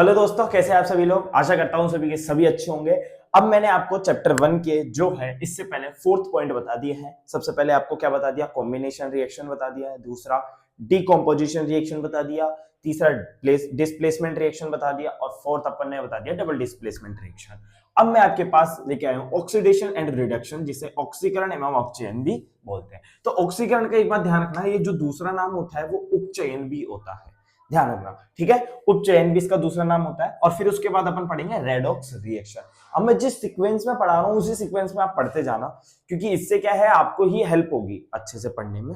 Hello दोस्तों, कैसे हैं आप सभी लोग। आशा करता हूं सभी के सभी अच्छे होंगे। अब मैंने आपको चैप्टर 1 के जो है इससे पहले फोर्थ पॉइंट बता दिए हैं। सबसे पहले आपको क्या बता दिया, कॉम्बिनेशन रिएक्शन बता दिया है, दूसरा डीकॉम्पोजिशन रिएक्शन बता दिया, तीसरा डिस्प्लेसमेंट रिएक्शन बता दिया और फोर्थ अपन ने बता दिया डबल डिस्प्लेसमेंट रिएक्शन। अब मैं आपके पास लेके आया हूं ऑक्सीडेशन एंड रिडक्शन, जिसे ऑक्सीकरण एवं अपचयन भी बोलते हैं। तो ऑक्सीकरण का एक बात ध्यान रखना, ये जो दूसरा नाम होता है वो उपचयन भी होता है, ध्यान रखना, ठीक है। उपचयन भी इसका दूसरा नाम होता है। और फिर उसके बाद अपन पढ़ेंगे रेडॉक्स रिएक्शन। अब मैं जिस सीक्वेंस में पढ़ा रहा हूं उसी सीक्वेंस में आप पढ़ते जाना, क्योंकि इससे क्या है, आपको ही हेल्प होगी अच्छे से पढ़ने में।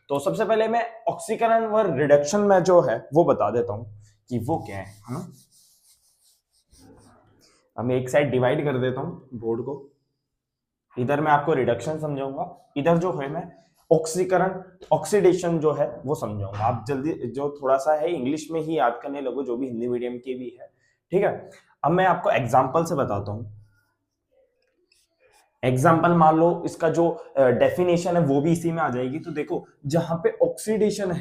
तो सबसे पहले मैं ऑक्सीकरण व रिडक्शन में जो है वो बता देता हूं कि वो क्या है ना। अब मैं एक साइड डिवाइड कर देता हूं बोर्ड को। इधर मैं आपको रिडक्शन समझाऊंगा, इधर जो है मैं ऑक्सीकरण ऑक्सीडेशन जो है वो समझाऊंगा। आप जल्दी जो थोड़ा सा है इंग्लिश में ही याद करने लगो, जो भी हिंदी मीडियम के भी है, ठीक है। अब मैं आपको एग्जांपल से बताता हूं। एग्जाम्पल मान लो, इसका जो डेफिनेशन है वो भी इसी में आ जाएगी। तो देखो, जहां पे ऑक्सीडेशन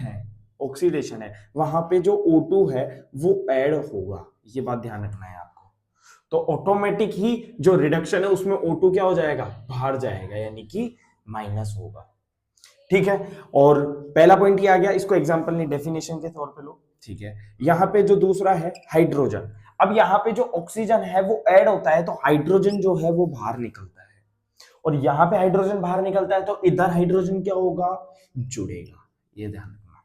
है वहां पे जो O2 है वो ऐड होगा, ये बात ध्यान रखना है आपको। तो ऑटोमेटिक ही जो रिडक्शन है उसमें O2 क्या हो जाएगा, बाहर जाएगा, यानी कि माइनस होगा, ठीक है। और पहला पॉइंट ये आ गया, इसको एग्जांपल नहीं डेफिनेशन के तौर पे लो, ठीक है। यहां पे जो दूसरा है हाइड्रोजन। अब यहां पे जो ऑक्सीजन है वो ऐड होता है तो हाइड्रोजन जो है वो बाहर निकलता है, और यहां पे हाइड्रोजन बाहर निकलता है तो इधर हाइड्रोजन क्या होगा, जुड़ेगा। ये ध्यान रखना,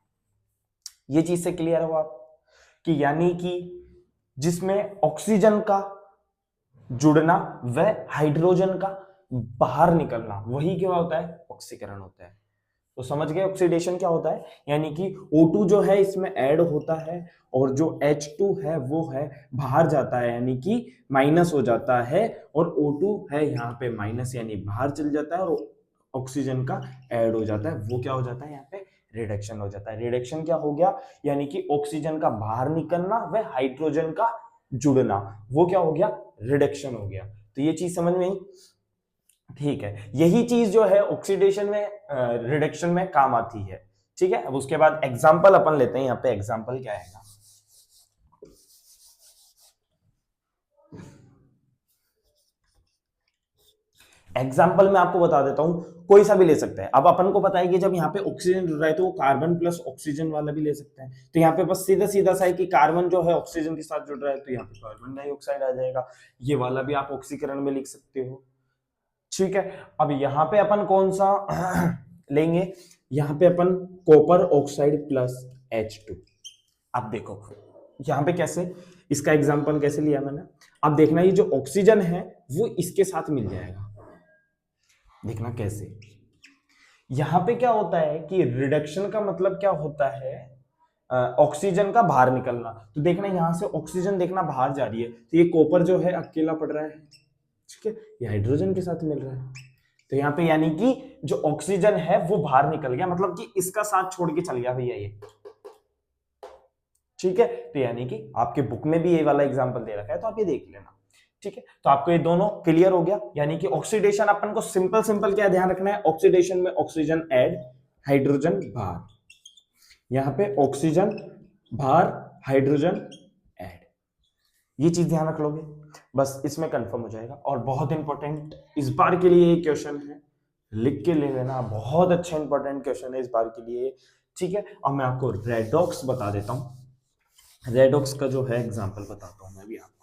ये चीज से क्लियर हो आप कि यानी कि जिसमें ऑक्सीजन का जुड़ना व हाइड्रोजन का बाहर निकलना, वही क्या होता है, ऑक्सीकरण होता है। तो समझ गए ऑक्सीडेशन क्या होता है, यानी कि O2 जो है इसमें ऐड होता है और जो H2 है वो है बाहर जाता है, यानी कि माइनस हो जाता है, और O2 है यहाँ पे माइनस यानी बाहर चल जाता है, और ऑक्सीजन का ऐड हो जाता है, वो क्या हो जाता है, यहाँ पे रिडक्शन हो जाता है। रिडक्शन क्या हो गया, यानी कि ऑक्सीजन का बाहर निकलना व हाइड्रोजन का जुड़ना, वो क्या हो गया, रिडक्शन हो गया। तो ये चीज समझ में आई, ठीक है। यही चीज जो है ऑक्सीडेशन में रिडक्शन में काम आती है, ठीक है। अब उसके बाद एग्जांपल अपन लेते हैं। यहाँ पे एग्जांपल क्या आएगा, एग्जाम्पल मैं आपको बता देता हूं, कोई सा भी ले सकते हैं। अब अपन को पता है कि जब यहाँ पे ऑक्सीजन जुड़ रहा है तो वो कार्बन प्लस ऑक्सीजन वाला भी ले सकते हैं। तो यहाँ पे बस सीधा सीधा सा है कि कार्बन जो है ऑक्सीजन के साथ जुड़ रहा है तो यहाँ पे कार्बन डाइऑक्साइड आ जाएगा। ये वाला भी आप ऑक्सीकरण में लिख सकते हो, ठीक है। अब यहाँ पे अपन कौन सा लेंगे, यहाँ पे अपन कॉपर ऑक्साइड प्लस H2। अब देखो यहाँ पे कैसे, इसका एग्जांपल कैसे लिया मैंने। अब देखना, ये जो ऑक्सीजन है वो इसके साथ मिल जाएगा, देखना कैसे। यहां पे क्या होता है कि रिडक्शन का मतलब क्या होता है, ऑक्सीजन का बाहर निकलना। तो देखना यहां से ऑक्सीजन देखना बाहर जा रही है, तो ये कॉपर जो है अकेला पड़ रहा है, ठीक है, ये हाइड्रोजन के साथ मिल रहा है। तो यहाँ पे यानी कि जो ऑक्सीजन है वो बाहर निकल गया, मतलब कि इसका साथ छोड़ के चल गया भैया ये, ठीक है। तो यानी कि आपके बुक में भी ये वाला एग्जांपल दे रखा है तो आप ये देख लेना, ठीक है। तो आपको ये दोनों क्लियर हो गया, यानी कि ऑक्सीडेशन अपन को सिंपल सिंपल क्या ध्यान रखना है, ऑक्सीडेशन में ऑक्सीजन ऐड हाइड्रोजन बाहर, यहाँ पे ऑक्सीजन बाहर हाइड्रोजन ऐड, ये चीज ध्यान रख लोगे बस, इसमें कंफर्म हो जाएगा। और बहुत इंपॉर्टेंट इस बार के लिए ये क्वेश्चन है, लिख के ले लेना, बहुत अच्छा इंपॉर्टेंट क्वेश्चन है इस बार के लिए, ठीक है। अब मैं आपको रेडॉक्स बता देता हूं, रेडॉक्स का जो है एग्जांपल बताता हूं मैं भी आपको।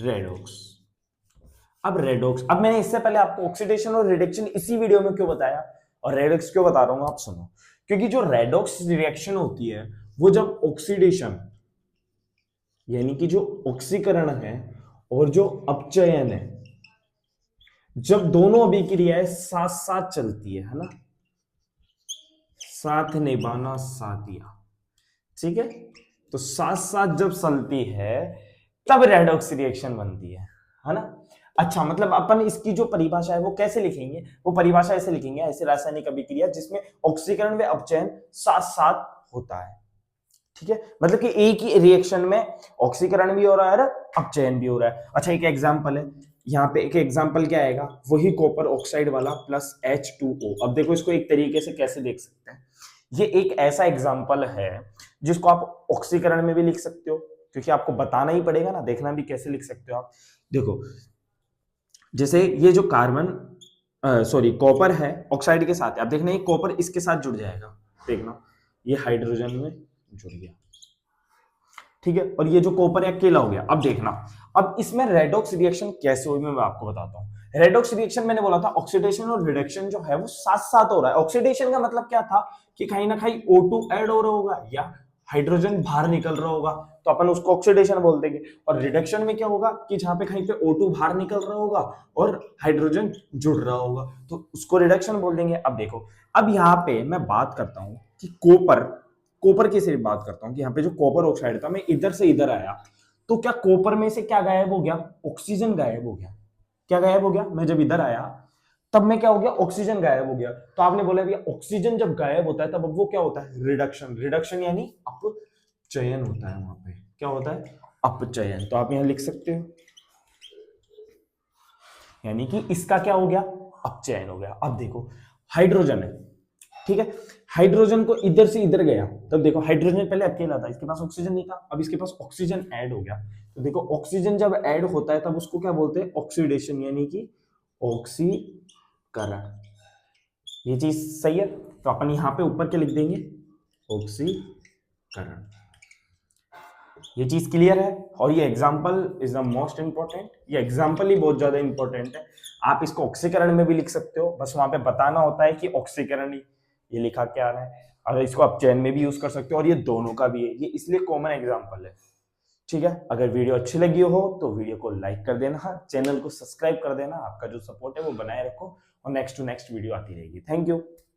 रेडॉक्स, अब मैंने इससे पहले आपको ऑक्सीडेशन और रिडक्शन इसी वीडियो में क्यों बताया और रेडॉक्स क्यों बता रहा हूं आप सुनो। क्योंकि जो रेडॉक्स रिएक्शन होती है वो जब ऑक्सीडेशन यानी कि जो ऑक्सीकरण है और जो अपचयन है, जब दोनों अभिक्रियाएं साथ साथ चलती है ना, साथ निभाना साथिया, ठीक है। तो साथ साथ जब चलती है तब रेडॉक्स रिएक्शन बनती है ना। अच्छा, मतलब अपन इसकी जो परिभाषा है वो कैसे लिखेंगे, वो परिभाषा ऐसे लिखेंगे, ऐसे रासायनिक अभिक्रिया जिसमें ऑक्सीकरण व अपचयन साथ साथ होता है, ठीक है। मतलब कि एक ही रिएक्शन में ऑक्सीकरण भी हो रहा है, अपचयन भी हो रहा है। अच्छा, एक एग्जांपल है, यहाँ पे एक एग्जांपल क्या आएगा, वही कॉपर ऑक्साइड वाला प्लस H2O। अब देखो इसको एक तरीके से कैसे देख सकते हैं, ये एक ऐसा एग्जाम्पल है जिसको आप ऑक्सीकरण में भी लिख सकते हो, क्योंकि आपको बताना ही पड़ेगा ना, देखना भी कैसे लिख सकते हो आप। देखो जैसे ये जो कार्बन सॉरी कॉपर है ऑक्साइड के साथ है, आप देखना ये कॉपर इसके साथ जुड़ जाएगा, देखना ये हाइड्रोजन में जुड़ गया, ठीक है, और ये जो कॉपर है अकेला हो गया। अब देखना अब इसमें रेडॉक्स रिएक्शन कैसे हुई मैं आपको बताता हूँ। रेडॉक्स रिएक्शन मैंने बोला था ऑक्सीडेशन और रिडक्शन जो है वो साथ साथ हो रहा है। ऑक्सीडेशन का मतलब क्या था कि कहीं ना कहीं O2 ऐड हो रहा होगा या हाइड्रोजन बाहर निकल रहा होगा, तो अपन उसको ऑक्सीडेशन बोल देंगे। और रिडक्शन में क्या होगा कि जहां पे कहीं पे O2 बाहर निकल रहा होगा और हाइड्रोजन जुड़ रहा होगा, तो उसको रिडक्शन बोल देंगे। अब देखो अब यहाँ पे मैं बात करता हूँ कि कॉपर कॉपर की सिर्फ बात करता हूँ कि यहाँ पे जो कॉपर ऑक्साइड था मैं इधर से इधर आया, तो क्या कॉपर में से क्या गायब हो गया, ऑक्सीजन गायब हो गया। क्या गायब हो गया, मैं जब इधर आया तब में क्या हो गया, ऑक्सीजन गायब हो गया। तो आपने बोला भैया ऑक्सीजन जब गायब होता है तब वो क्या होता है, रिडक्शन। रिडक्शन यानी अपचयन होता है, वहां पे क्या होता है, अपचयन। तो आप यहां लिख सकते हो यानी कि इसका क्या हो गया, अपचयन हो गया। अब देखो हाइड्रोजन है, ठीक है, हाइड्रोजन को इधर से इधर गया, तब देखो हाइड्रोजन पहले अकेला था, इसके पास ऑक्सीजन नहीं था, अब इसके पास ऑक्सीजन ऐड हो गया। तो देखो ऑक्सीजन जब ऐड होता है तब उसको क्या बोलते हैं, ऑक्सीडेशन यानी कि ऑक्सीकरण। ये चीज सही है, तो अपन यहां पे ऊपर के लिख देंगे ऑक्सीकरण। ये चीज क्लियर है। और ये example is the most important, ये एग्जांपल ही बहुत ज्यादा इंपॉर्टेंट है। आप इसको ऑक्सीकरण में भी लिख सकते हो, बस वहां पे बताना होता है कि ऑक्सीकरण ही ये लिखा क्या है। अगर इसको आप चैन में भी यूज कर सकते हो, और ये दोनों का भी है, ये इसलिए कॉमन एग्जांपल है। ठीक है, अगर वीडियो अच्छी लगी हो तो वीडियो को लाइक कर देना, चैनल को सब्सक्राइब कर देना, आपका जो सपोर्ट है वो बनाए रखो, और नेक्स्ट टू नेक्स्ट वीडियो आती रहेगी। Thank you.